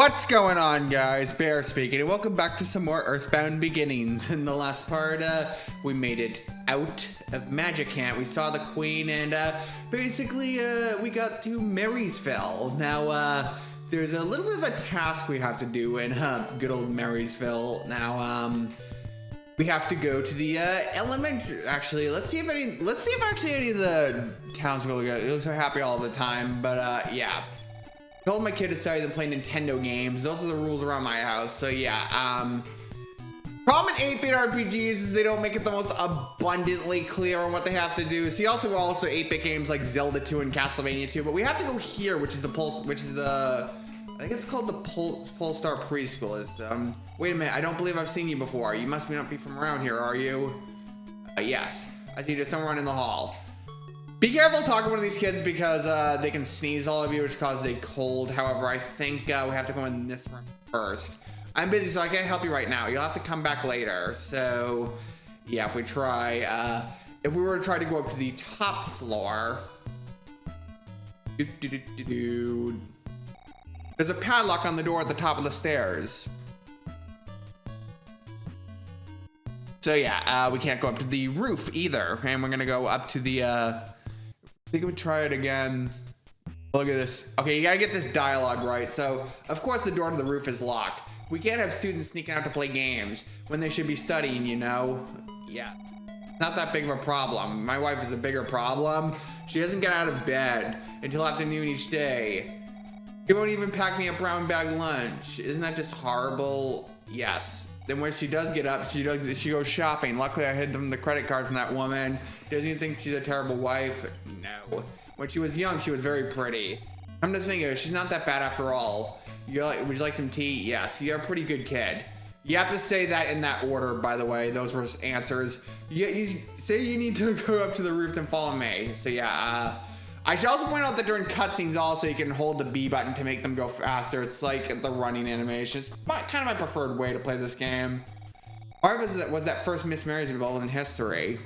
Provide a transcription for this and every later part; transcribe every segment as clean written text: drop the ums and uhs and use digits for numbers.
What's going on, guys? Bear speaking, and welcome back to some more Earthbound Beginnings. In the last part, we made it out of Magic Camp. We saw the Queen, and basically, we got to Marysville. Now, there's a little bit of a task we have to do in good old Marysville. Now, we have to go to the elementary. Actually, let's see if actually any of the townspeople look so happy all the time. But yeah. Told my kid to study and play Nintendo games. Those are the rules around my house. So yeah, problem in 8-bit RPGs is they don't make it the most abundantly clear on what they have to do. See, also 8-bit games like Zelda 2 and Castlevania 2, but we have to go here, which is I think it's called the Polestar Preschool. It's wait a minute, I don't believe I've seen you before. You must not be from around here, are you? Yes, I see you just somewhere in the hall. Be careful talking to one of these kids because they can sneeze all of you, which causes a cold. However, I think we have to go in this room first. I'm busy, so I can't help you right now. You'll have to come back later. So, yeah, if we were to try to go up to the top floor. There's a padlock on the door at the top of the stairs. So, yeah, we can't go up to the roof either. And we're going to go up to the... I think we try it again. Look at this. Okay, you gotta get this dialogue right. So, of course, the door to the roof is locked. We can't have students sneaking out to play games when they should be studying, you know? Yeah. Not that big of a problem. My wife is a bigger problem. She doesn't get out of bed until afternoon each day. She won't even pack me a brown bag lunch. Isn't that just horrible? Yes. Then when she does get up, she goes shopping. Luckily, I hid the credit card from that woman. Doesn't even think she's a terrible wife. No. When she was young, she was very pretty. I'm just thinking, she's not that bad after all. Would you like some tea? Yes. You're a pretty good kid. You have to say that in that order, by the way. Those were answers. You say you need to go up to the roof and follow me. So yeah, I should also point out that during cutscenes also you can hold the B button to make them go faster. It's like the running animation. It's kind of my preferred way to play this game. Or was that first Miss Marysville in history.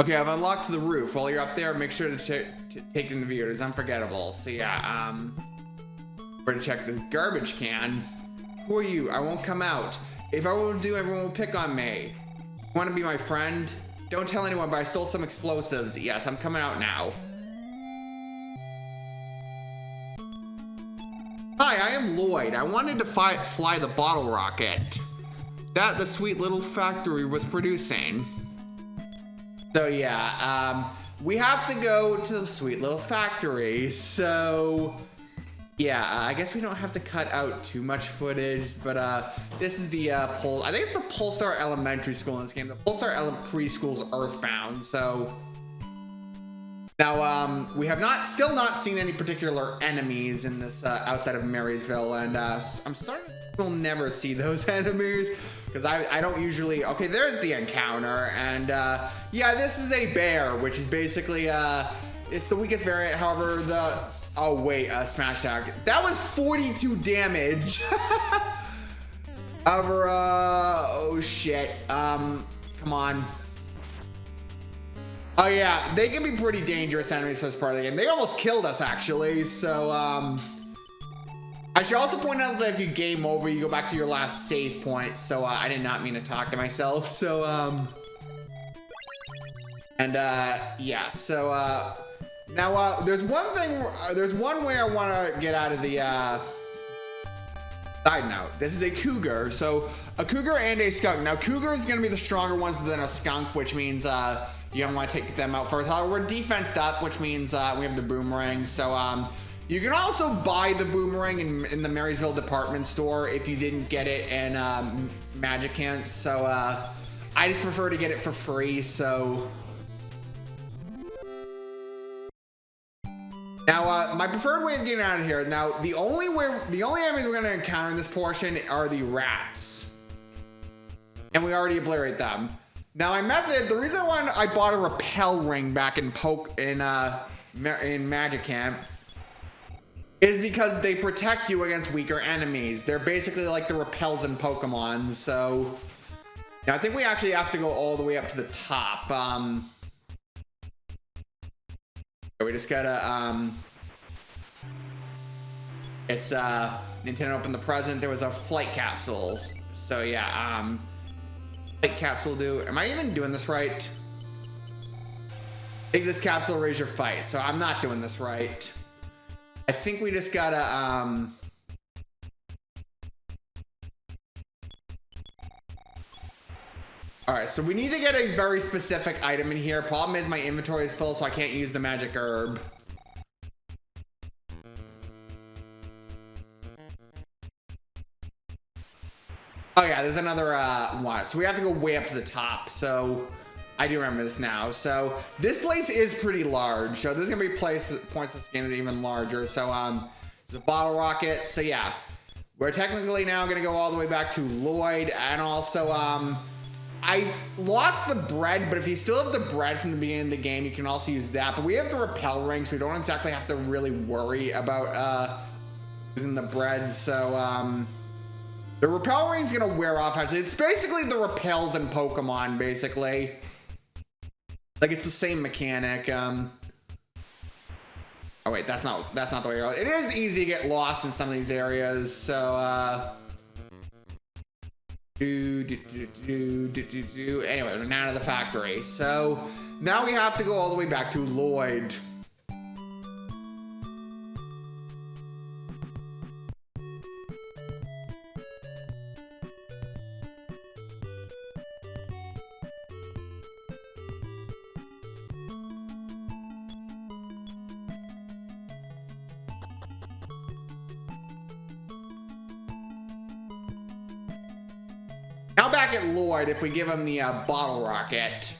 Okay, I've unlocked the roof. While you're up there, make sure to take in the view. It is unforgettable. So yeah, we're gonna check this garbage can. Who are you? I won't come out. If I will do, everyone will pick on me. Want to be my friend? Don't tell anyone, but I stole some explosives. Yes, I'm coming out now. Hi, I am Loid. I wanted to fly the bottle rocket that the sweet little factory was producing. So yeah, we have to go to the sweet little factory. So yeah, I guess we don't have to cut out too much footage, but this is the I think it's the Polestar Elementary School in this game. The Polestar Preschool's Earthbound. So now we have still not seen any particular enemies in this outside of Marysville, and I'm starting to we'll never see those enemies because I don't usually. Okay, there's the encounter, and yeah, this is a bear, which is basically it's the weakest variant. However, oh wait, smash attack. That was 42 damage. However, oh shit. Come on. Oh yeah, they can be pretty dangerous enemies for this part of the game. They almost killed us actually. So I should also point out that if you game over, you go back to your last save point. So I did not mean to talk to myself. So yeah. So now, there's one way I want to get out of the, side note. This is a cougar. So, a cougar and a skunk. Now, cougar is going to be the stronger ones than a skunk, which means, you don't want to take them out first. However, we're defensed up, which means, we have the boomerang. So, you can also buy the boomerang in the Marysville department store if you didn't get it in, Magic Camp. So, I just prefer to get it for free, so... Now, my preferred way of getting out of here. Now, the only enemies we're going to encounter in this portion are the rats, and we already obliterate them. Now, my method. The reason why I bought a repel ring back in Magic Camp is because they protect you against weaker enemies. They're basically like the repels in Pokemon. So, now I think we actually have to go all the way up to the top. We just gotta It's Nintendo opened the present. There was a flight capsules. So yeah, flight capsule do. Am I even doing this right? Take this capsule, raise your fight. So I'm not doing this right. I think we just gotta all right, so we need to get a very specific item in here. Problem is my inventory is full, so I can't use the magic herb. Oh yeah, there's another one. So we have to go way up to the top. So I do remember this now. So this place is pretty large. So there's gonna be points this game is even larger. So there's a bottle rocket. So yeah, we're technically now gonna go all the way back to Loid, and also I lost the bread, but if you still have the bread from the beginning of the game, you can also use that. But we have the repel ring, so we don't exactly have to really worry about using the bread. So the repel ring's gonna wear off. Actually, it's basically the repels in Pokemon, basically. Like it's the same mechanic. Oh wait, that's not the way to go. It is easy to get lost in some of these areas. So anyway, we're now to the factory. So now we have to go all the way back to Loid. Now back at Loid, if we give him the bottle rocket.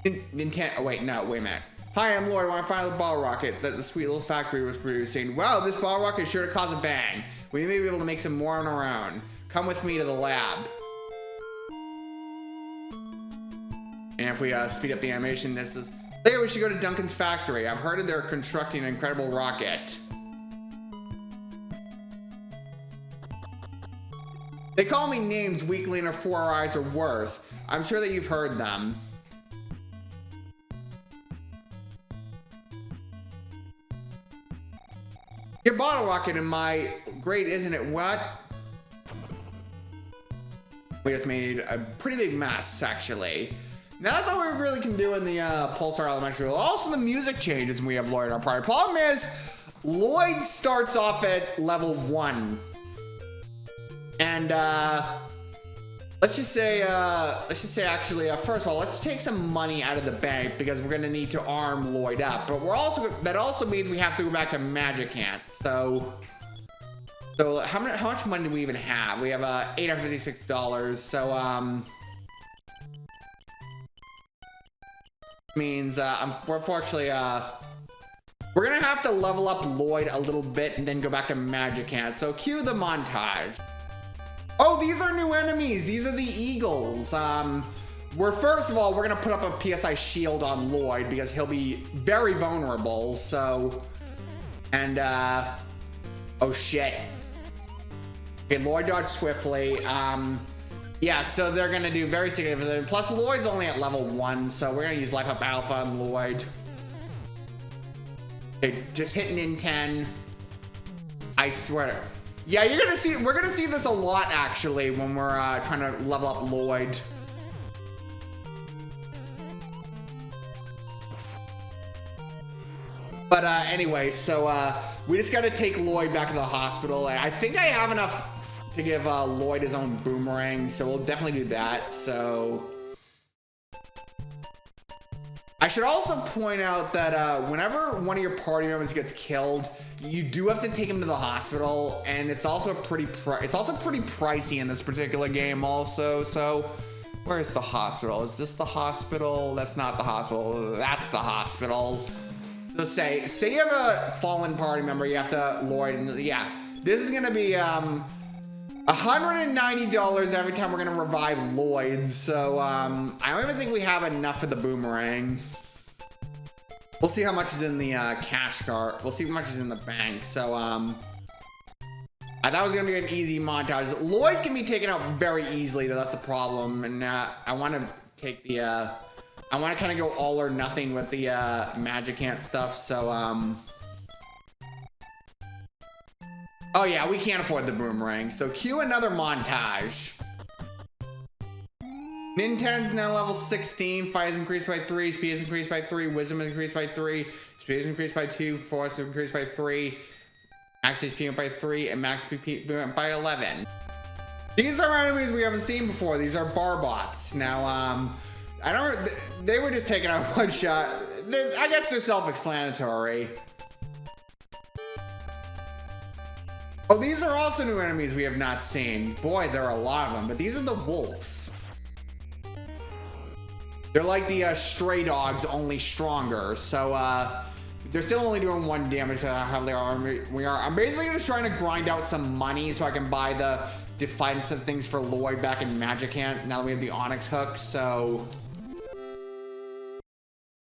Ninten oh wait, no, wait a minute. Hi, I'm Loid. I want to find the bottle rocket that the sweet little factory was producing. Wow, this bottle rocket is sure to cause a bang. We may be able to make some more on our own. Come with me to the lab. And if we speed up the animation, this is... Later, we should go to Duncan's factory. I've heard that they're constructing an incredible rocket. They call me names, weakling or four eyes or worse. I'm sure that you've heard them. Your bottle rocket in my... Great, isn't it? What? We just made a pretty big mess, actually. Now that's all we really can do in the Pulsar Elementary. Also, the music changes when we have Loid on prior. Problem is, Loid starts off at level 1. And let's just say actually, first of all, let's take some money out of the bank because we're gonna need to arm Loid up. But that also means we have to go back to Magic Ant. So how much money do we even have? We have $856. So means unfortunately we're gonna have to level up Loid a little bit and then go back to Magic Ant. So cue the montage. Oh, these are new enemies. These are the Eagles. First of all, we're gonna put up a PSI shield on Loid because he'll be very vulnerable. So, and oh shit. Okay, Loid dodged swiftly. Yeah, so they're gonna do very significant. Plus, Loid's only at level 1, so we're gonna use Life Up Alpha on Loid. Okay, just hit Ninten. I swear. Yeah, we're gonna see this a lot actually when we're trying to level up Loid. But anyway, so we just gotta take Loid back to the hospital. I think I have enough to give Loid his own boomerang, so we'll definitely do that. So I should also point out that whenever one of your party members gets killed, you do have to take him to the hospital, and it's also pretty pricey in this particular game also. So where is the hospital? Is this the hospital? That's not the hospital. That's the hospital. So say you have a fallen party member, you have to Loid, and yeah, this is gonna be $190 every time we're gonna revive Loid. So I don't even think we have enough for the boomerang. We'll see how much is in the cash cart. We'll see how much is in the bank. So I thought it was gonna be an easy montage. Loid can be taken out very easily, though. That's the problem. And I want to take the I want to kind of go all or nothing with the Magic Ant stuff. So Oh yeah, we can't afford the boomerang. So cue another montage. Ninten's now level 16. Fight is increased by 3. Speed is increased by 3. Wisdom is increased by 3. Speed is increased by 2. Force is increased by 3. Max HP went by 3. And max PP went by 11. These are enemies we haven't seen before. These are Barbots. Now, they were just taking out one shot. I guess they're self-explanatory. Oh, these are also new enemies we have not seen. Boy, there are a lot of them, but these are the wolves. They're like the stray dogs, only stronger. So they're still only doing 1 damage to how they are. I'm basically just trying to grind out some money so I can buy the defensive things for Loid back in Magic Hand. Now that we have the Onyx hook, so.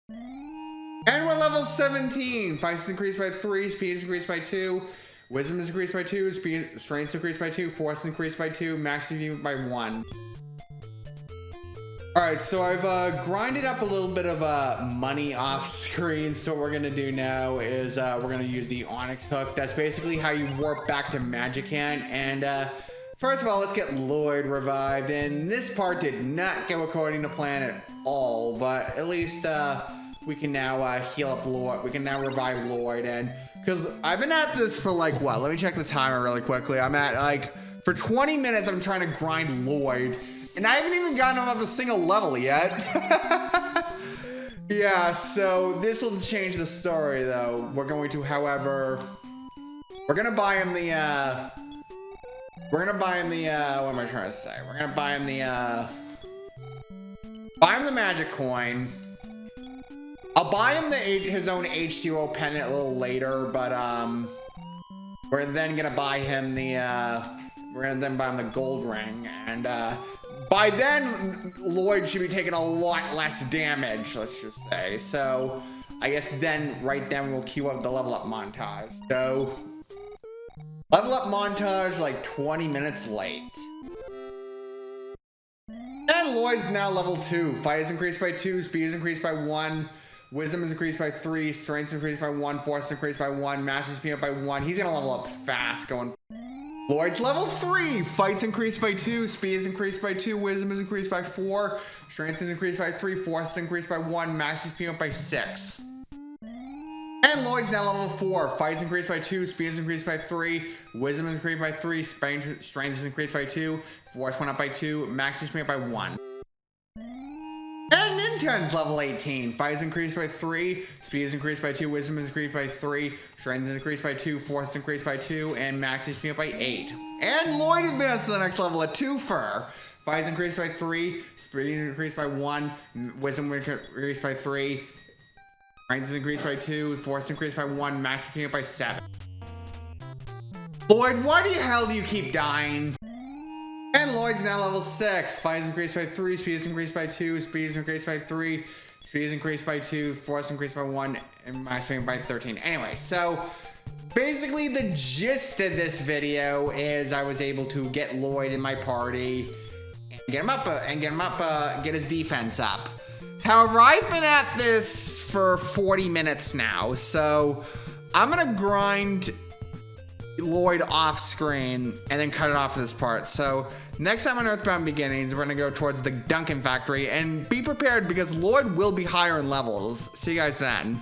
And we're level 17. Fight is increased by 3. Speed is increased by 2. Wisdom is increased by 2. Strength is increased by 2. Force is increased by 2. Max HP by 1. Alright, so I've grinded up a little bit of money off screen. So what we're going to do now is we're going to use the Onyx hook. That's basically how you warp back to Magic Hand. And first of all, let's get Loid revived. And this part did not go according to plan at all. But at least we can now heal up Loid. We can now revive Loid. And because I've been at this for like, what? Let me check the timer really quickly. I'm at like, for 20 minutes, I'm trying to grind Loid. And I haven't even gotten him up a single level yet. Yeah, so this will change the story though. We're going to, however, we're gonna buy him the, what am I trying to say? We're gonna buy him the magic coin. I'll buy him his own H2O pendant a little later, but we're then gonna buy him the gold ring, and by then Loid should be taking a lot less damage, let's just say. So I guess right then we'll queue up the level up montage. So level up montage like 20 minutes late. And Loid's now level 2. Fight is increased by 2. Speed is increased by 1. Wisdom is increased by 3. Strength is increased by 1. Force is increased by 1. Master speed up by 1. He's gonna level up fast going. Loid's level 3. Fight's increased by 2. Speed is increased by 2. Wisdom is increased by 4. Strength is increased by 3. Force is increased by 1. Master speed up by 6. And Loid's now level 4. Fight is increased by 2. Speed is increased by 3. Wisdom is increased by 3. Strength is increased by 2. Force went up by 2. Max speed up by 1. And Ninten's level 18. Fight is increased by 3. Speed is increased by 2. Wisdom is increased by 3. Strength is increased by 2. Force is increased by 2. And Max speed up by 8. And Loid advanced to the next level at 2 fur. Fight is increased by 3. Speed is increased by 1. Wisdom is increased by 3. Strength is increased by 2. Force is increased by 1. Max speed up by 7. Loid, why the hell do you keep dying? And Loid's now level 6. Fight is increased by 3. Speed is increased by 2. Speed is increased by 3. Speed is increased by 2. Force is increased by 1. And max speed by 13. Anyway, so basically the gist of this video is I was able to get Loid in my party and get his defense up. However, I've been at this for 40 minutes now, so I'm gonna grind Loid off screen and then cut it off this part. So next time on Earthbound Beginnings, we're gonna go towards the Duncan factory, and be prepared because Loid will be higher in levels. See you guys then.